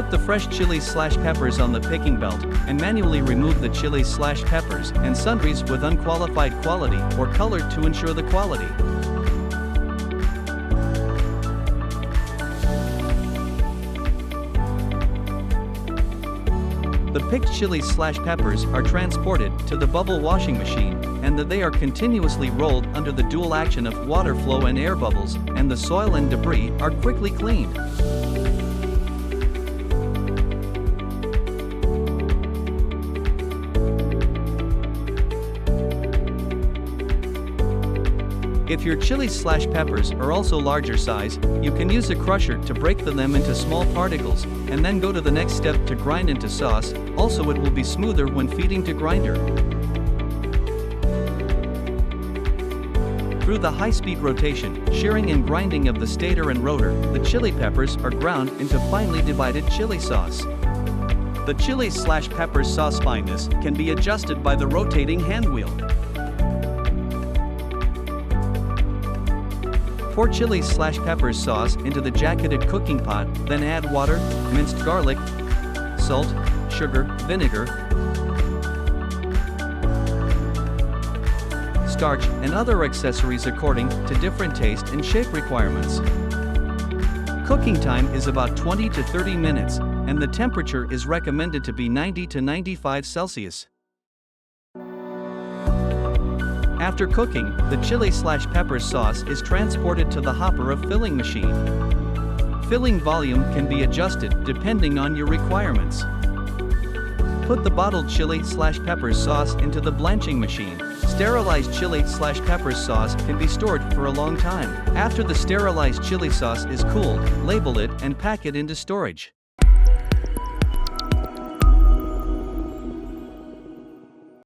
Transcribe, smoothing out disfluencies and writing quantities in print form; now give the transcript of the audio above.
Put the fresh chilies/peppers on the picking belt, and manually remove the chilies/peppers and sundries with unqualified quality or color to ensure the quality. The picked chilies/peppers are transported to the bubble washing machine, and they are continuously rolled under the dual action of water flow and air bubbles, and the soil and debris are quickly cleaned. If your chilies/peppers are also larger size, you can use a crusher to break them into small particles, and then go to the next step to grind into sauce. Also, it will be smoother when feeding to grinder. Through the high-speed rotation, shearing and grinding of the stator and rotor, the chili peppers are ground into finely divided chili sauce. The chilies/peppers sauce fineness can be adjusted by the rotating hand wheel. Pour chilies/peppers sauce into the jacketed cooking pot, then add water, minced garlic, salt, sugar, vinegar, starch, and other accessories according to different taste and shape requirements. Cooking time is about 20 to 30 minutes, and the temperature is recommended to be 90 to 95 Celsius. After cooking, the chili/peppers sauce is transported to the hopper of filling machine. Filling volume can be adjusted depending on your requirements. Put the bottled chili/peppers sauce into the blanching machine. Sterilized chili/peppers sauce can be stored for a long time. After the sterilized chili sauce is cooled, label it and pack it into storage.